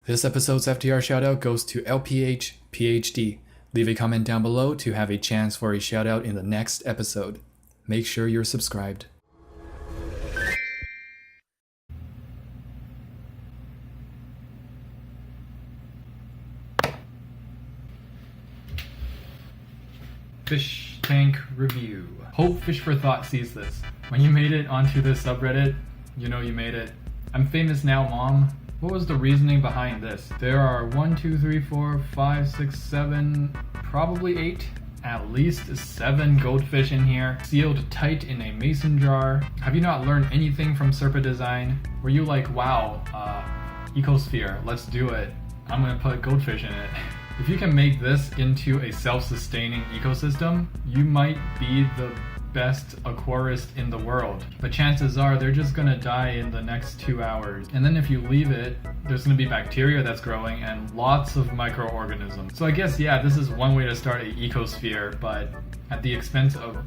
This episode's FTR shoutout goes to LPH PhD. Leave a comment down below to have a chance for a shoutout in the next episode. Make sure you're subscribed. Fish tank review. Hope Fish for Thought sees this. When you made it onto this subreddit, you know you made it. I'm famous now, Mom. What was the reasoning behind this? There are 1, 2, 3, 4, 5, 6, 7, probably 8, at least 7 goldfish in here, sealed tight in a mason jar. Have you not learned anything from Serpa design? Were you like, wow, ECOSPHERE, let's do it. I'm gonna put goldfish in it. If you can make this into a self-sustaining ecosystem, you might be the best aquarist in the world. But chances are they're just gonna die in the next 2 hours. And then if you leave it, there's gonna be bacteria that's growing and lots of microorganisms. So I guess, yeah, this is one way to start an ecosphere, but at the expense of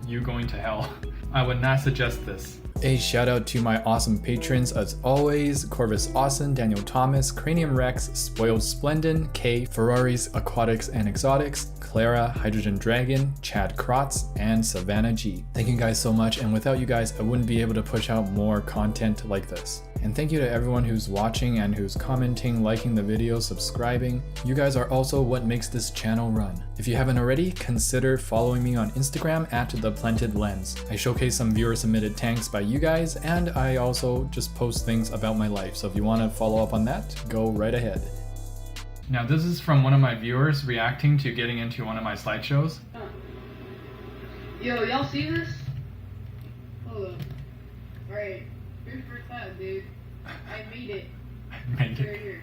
you going to hell. I would not suggest this. A shout out to my awesome patrons as always: Corvus Austin, Daniel Thomas, Cranium Rex, Spoiled Splendid, Kay, Ferraris, Aquatics and Exotics, Clara, Hydrogen Dragon, Chad Krotz, and Savannah G. Thank you guys so much, and without you guys I wouldn't be able to push out more content like this. And thank you to everyone who's watching and who's commenting, liking the video, subscribing. You guys are also what makes this channel run. If you haven't already, consider following me on Instagram at ThePlantedLens. I showcase some viewer submitted tanks by you guys, and I also just post things about my life. So if you want to follow up on that, go right ahead. Now this is from one of my viewers reacting to getting into one of my slideshows. Yo, y'all see this? Hold up. Alright, here's for that, dude. I made it. Made it. Right here.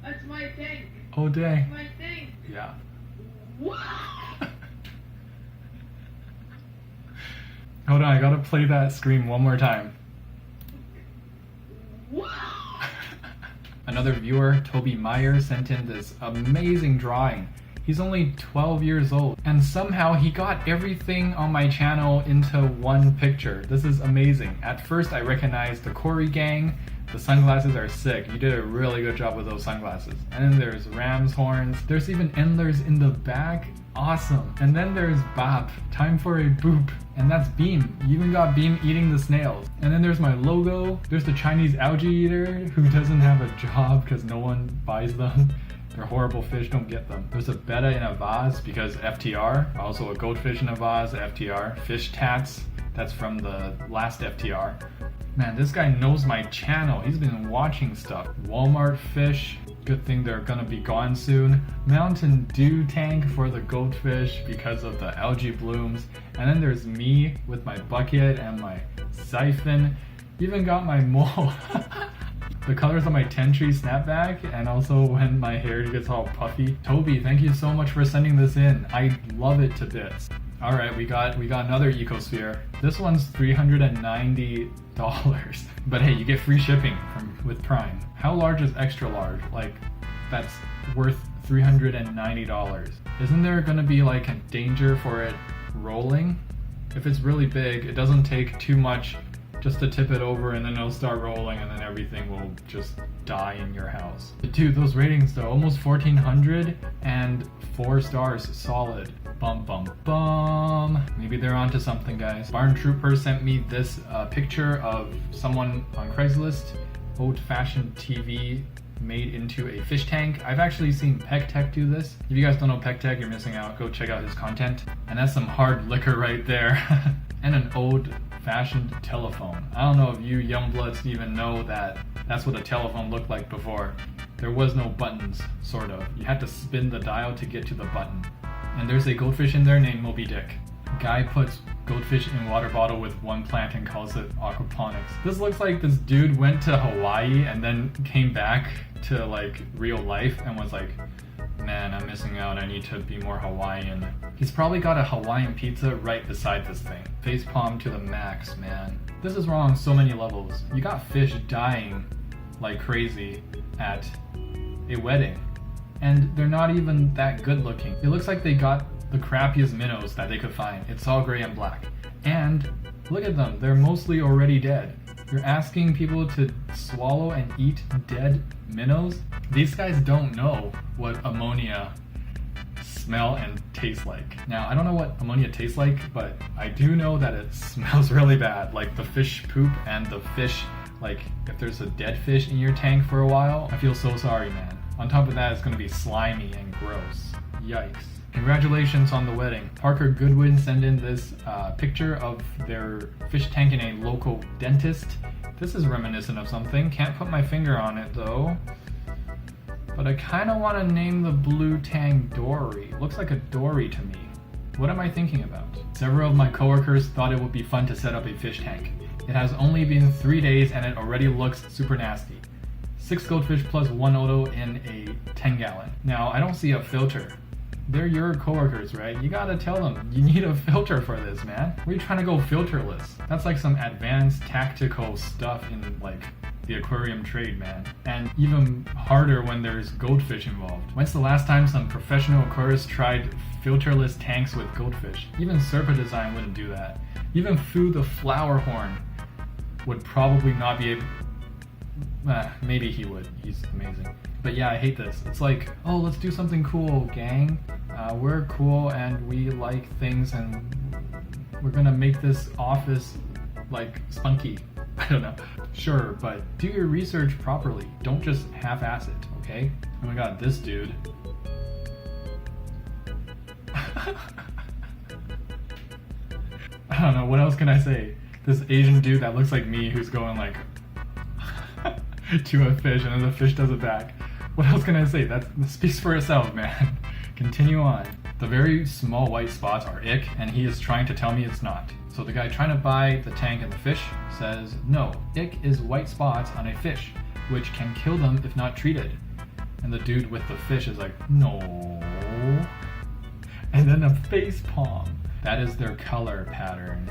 That's my tank. Oh dang. That's my tank. Yeah. Wow. Hold on, I gotta play that scream one more time. Wow. Another viewer, Toby Meyer, sent in this amazing drawing. He's only 12 years old, and somehow he got everything on my channel into one picture. This is amazing. At first I recognized the Corey gang. The sunglasses are sick. You did a really good job with those sunglasses. And then there's ram's horns. There's even endlers in the back. Awesome. And then there's Bop, time for a boop. And that's Beam. You even got Beam eating the snails. And then there's my logo. There's the Chinese algae eater who doesn't have a job because no one buys them. They're horrible fish, don't get them. There's a betta in a vase because FTR. Also a goldfish in a vase, FTR. Fish tats, that's from the last FTR. Man, this guy knows my channel. He's been watching stuff. Walmart fish, good thing they're gonna be gone soon. Mountain Dew tank for the goldfish because of the algae blooms. And then there's me with my bucket and my siphon. Even got my mole. The colors of my 10 tree snapback, and also when my hair gets all puffy. Toby, thank you so much for sending this in. I love it to bits. Alright, we got another ECOSPHERE. This one's $390. But hey, you get free shipping with Prime. How large is extra large? Like, that's worth $390. Isn't there gonna be like a danger for it rolling? If it's really big, it doesn't take too much just to tip it over and then it'll start rolling and then everything will just die in your house. Dude, those ratings though, almost 1,400 and 4 stars solid. Bum bum bum. Maybe they're onto something, guys. Barn Trooper sent me this picture of someone on Craigslist. Old-fashioned TV made into a fish tank. I've actually seen Peck Tech do this. If you guys don't know Peck Tech, you're missing out. Go check out his content. And that's some hard liquor right there. And an old-fashioned telephone. I don't know if you young bloods even know that that's what a telephone looked like before. There was no buttons, sort of. You had to spin the dial to get to the button. And there's a goldfish in there named Moby Dick. Guy puts goldfish in water bottle with one plant and calls it aquaponics. This looks like this dude went to Hawaii and then came back to like real life and was like, man, I'm missing out, I need to be more Hawaiian. He's probably got a Hawaiian pizza right beside this thing. Facepalm to the max, man. This is wrong on so many levels. You got fish dying like crazy at a wedding. And they're not even that good looking. It looks like they got the crappiest minnows that they could find. It's all gray and black. And look at them, they're mostly already dead. You're asking people to swallow and eat dead minnows? These guys don't know what ammonia smell and taste like. Now, I don't know what ammonia tastes like, but I do know that it smells really bad. Like the fish poop and the fish, like if there's a dead fish in your tank for a while, I feel so sorry, man. On top of that, it's gonna be slimy and gross. Yikes. Congratulations on the wedding. Parker Goodwin sent in this picture of their fish tank in a local dentist. This is reminiscent of something. Can't put my finger on it though. But I kind of want to name the blue tank Dory. Looks like a dory to me. What am I thinking about? Several of my coworkers thought it would be fun to set up a fish tank. It has only been 3 days and it already looks super nasty. 6 goldfish plus 1 Odo in a 10-gallon. Now, I don't see a filter. They're your coworkers, right? You gotta tell them, you need a filter for this, man. Where are you trying to go filterless? That's like some advanced tactical stuff in like the aquarium trade, man. And even harder when there's goldfish involved. When's the last time some professional aquarists tried filterless tanks with goldfish? Even Serpa Design wouldn't do that. Even Fu the flower horn would probably not be able... maybe he would. He's amazing. But yeah, I hate this. It's like, oh, let's do something cool, gang. We're cool and we like things and we're gonna make this office like spunky. I don't know. Sure, but do your research properly. Don't just half-ass it, okay? Oh my god, this dude. I don't know, what else can I say? This Asian dude that looks like me who's going like to a fish and then the fish does it back. What else can I say? That speaks for itself, man. Continue on. The very small white spots are ick, and he is trying to tell me it's not. So the guy trying to buy the tank and the fish says, no, ick is white spots on a fish, which can kill them if not treated. And the dude with the fish is like, no. And then a face palm. That is their color pattern.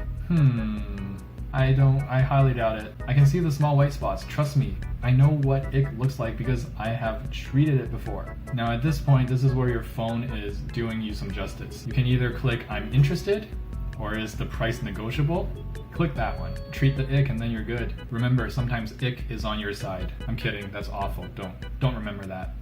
I highly doubt it. I can see the small white spots, trust me. I know what ick looks like because I have treated it before. Now at this point, this is where your phone is doing you some justice. You can either click I'm interested, or is the price negotiable? Click that one. Treat the ick and then you're good. Remember, sometimes ick is on your side. I'm kidding, that's awful. Don't remember that.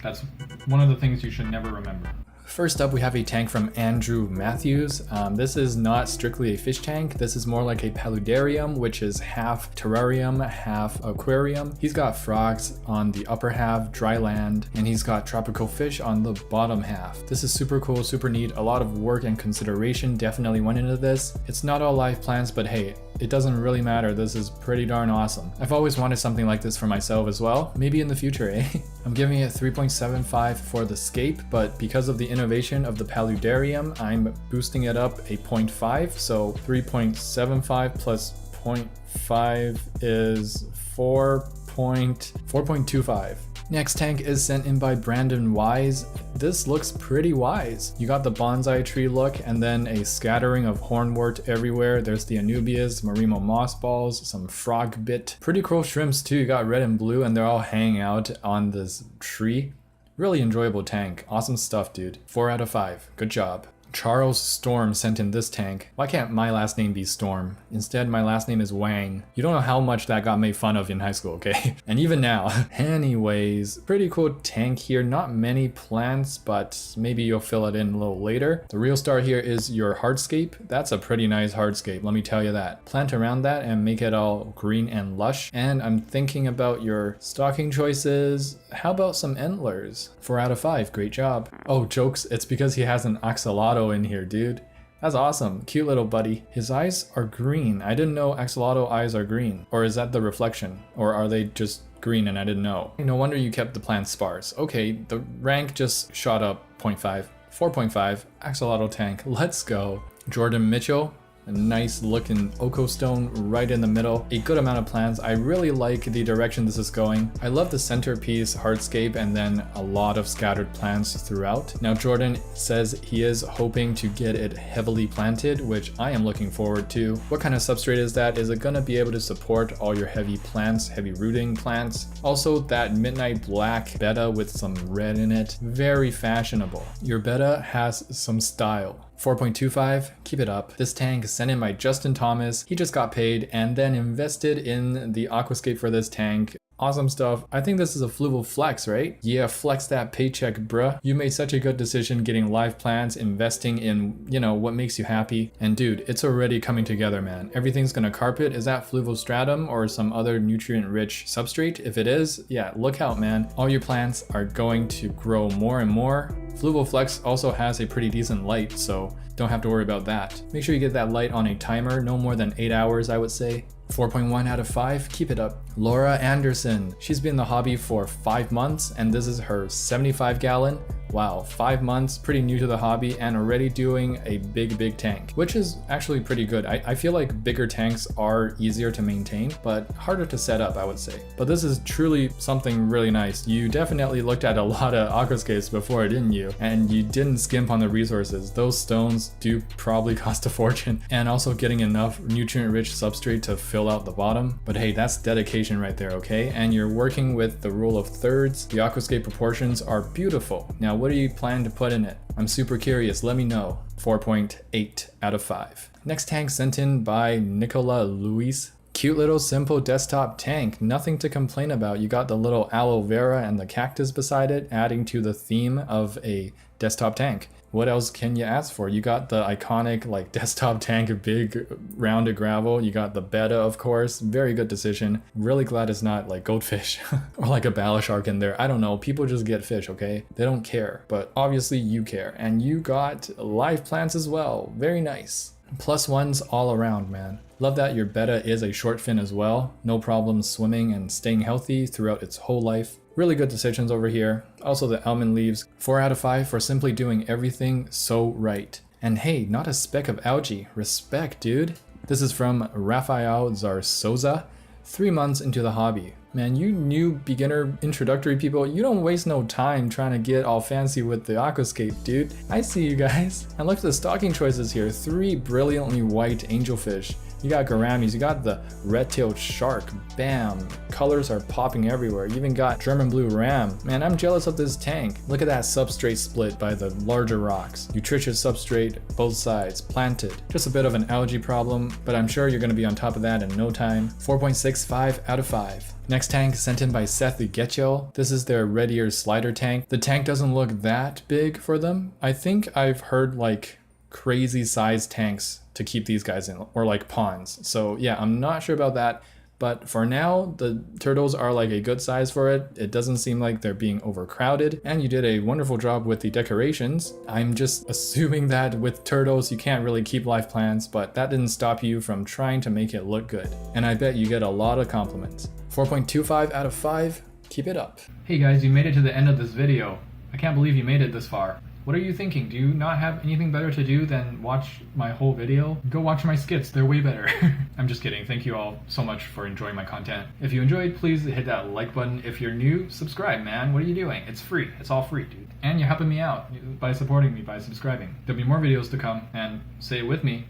That's one of the things you should never remember. First up, we have a tank from Andrew Matthews. This is not strictly a fish tank. This is more like a paludarium, which is half terrarium, half aquarium. He's got frogs on the upper half, dry land, and he's got tropical fish on the bottom half. This is super cool, super neat. A lot of work and consideration definitely went into this. It's not all live plants, but hey, it doesn't really matter. This is pretty darn awesome. I've always wanted something like this for myself as well. Maybe in the future, eh? I'm giving it 3.75 for the scape, but because of the innovation of the paludarium, I'm boosting it up a 0.5. So 3.75 plus 0.5 is 4.25. Next tank is sent in by Brandon Wise. This looks pretty wise. You got the bonsai tree look and then a scattering of hornwort everywhere. There's the Anubias, Marimo moss balls, some frog bit. Pretty cool shrimps too. You got red and blue and they're all hanging out on this tree. Really enjoyable tank. Awesome stuff, dude. 4 out of 5. Good job. Charles Storm sent in this tank. Why can't my last name be Storm? Instead, my last name is Wang. You don't know how much that got made fun of in high school, okay? And even now. Anyways, pretty cool tank here. Not many plants, but maybe you'll fill it in a little later. The real star here is your hardscape. That's a pretty nice hardscape, let me tell you that. Plant around that and make it all green and lush. And I'm thinking about your stocking choices. How about some antlers? 4 out of 5, great job. Oh, jokes, it's because he has an axolotl in here, dude. That's awesome. Cute little buddy. His eyes are green. I didn't know axolotl eyes are green. Or is that the reflection? Or are they just green and I didn't know? No wonder you kept the plants sparse. Okay, the rank just shot up 0.5. 4.5. Axolotl tank. Let's go. Jordan Mitchell. A nice looking Oko stone right in the middle. A good amount of plants. I really like the direction this is going. I love the centerpiece hardscape and then a lot of scattered plants throughout. Now Jordan says he is hoping to get it heavily planted, which I am looking forward to. What kind of substrate is that? Is it gonna be able to support all your heavy plants, heavy rooting plants? Also that midnight black betta with some red in it. Very fashionable. Your betta has some style. 4.25, keep it up. This tank is sent in by Justin Thomas. He just got paid and then invested in the aquascape for this tank. Awesome stuff. I think this is a fluval flex, right? Yeah, flex that paycheck, bruh. You made such a good decision getting live plants, investing in, you know, what makes you happy. And dude, it's already coming together, man. Everything's gonna carpet. Is that fluval stratum or some other nutrient-rich substrate? If it is, yeah, look out, man. All your plants are going to grow more and more. Fluval flex also has a pretty decent light, so don't have to worry about that. Make sure you get that light on a timer, no more than 8 hours, I would say. 4.1 out of 5, keep it up. Laura Anderson, she's been in the hobby for 5 months and this is her 75 gallon. Wow, 5 months, pretty new to the hobby and already doing a big tank, which is actually pretty good. I feel like bigger tanks are easier to maintain, but harder to set up, I would say. But this is truly something really nice. You definitely looked at a lot of aquascapes before, didn't you? And you didn't skimp on the resources. Those stones do probably cost a fortune, and also getting enough nutrient-rich substrate to fill out the bottom. But hey, that's dedication right there, okay? And you're working with the rule of thirds. The aquascape proportions are beautiful. Now, what do you plan to put in it? I'm super curious, let me know. 4.8 out of 5. Next tank sent in by Nicola Luis. Cute little simple desktop tank, nothing to complain about. You got the little aloe vera and the cactus beside it, adding to the theme of a desktop tank. What else can you ask for? You got the iconic like desktop tank, big rounded gravel. You got the betta, of course. Very good decision. Really glad it's not like goldfish or like a bala shark in there. I don't know. People just get fish, okay? They don't care, but obviously you care. And you got live plants as well. Very nice. +1s all around, man. Love that your betta is a short fin as well. No problem swimming and staying healthy throughout its whole life. Really good decisions over here. Also the almond leaves. 4 out of 5 for simply doing everything so right. And hey, not a speck of algae. Respect, dude. This is from Rafael Zarzosa. 3 months into the hobby. Man, you new beginner introductory people, you don't waste no time trying to get all fancy with the aquascape, dude. I see you guys. And look at the stocking choices here. 3 brilliantly white angelfish. You got gouramis, you got the red-tailed shark, bam. Colors are popping everywhere. You even got German blue ram. Man, I'm jealous of this tank. Look at that substrate split by the larger rocks. Nutritious substrate, both sides, planted. Just a bit of an algae problem, but I'm sure you're gonna be on top of that in no time. 4.65 out of 5. Next tank sent in by Seth Getchell. This is their red ear slider tank. The tank doesn't look that big for them. I think I've heard like crazy sized tanks to keep these guys in, or like ponds. So yeah, I'm not sure about that. But for now, the turtles are like a good size for it. It doesn't seem like they're being overcrowded. And you did a wonderful job with the decorations. I'm just assuming that with turtles, you can't really keep live plants, but that didn't stop you from trying to make it look good. And I bet you get a lot of compliments. 4.25 out of 5, keep it up. Hey guys, you made it to the end of this video. I can't believe you made it this far. What are you thinking? Do you not have anything better to do than watch my whole video? Go watch my skits, they're way better. I'm just kidding. Thank you all so much for enjoying my content. If you enjoyed, please hit that like button. If you're new, subscribe, man. What are you doing? It's free. It's all free, dude. And you're helping me out by supporting me by subscribing. There'll be more videos to come, and say it with me.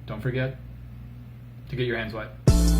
Don't forget to get your hands wet.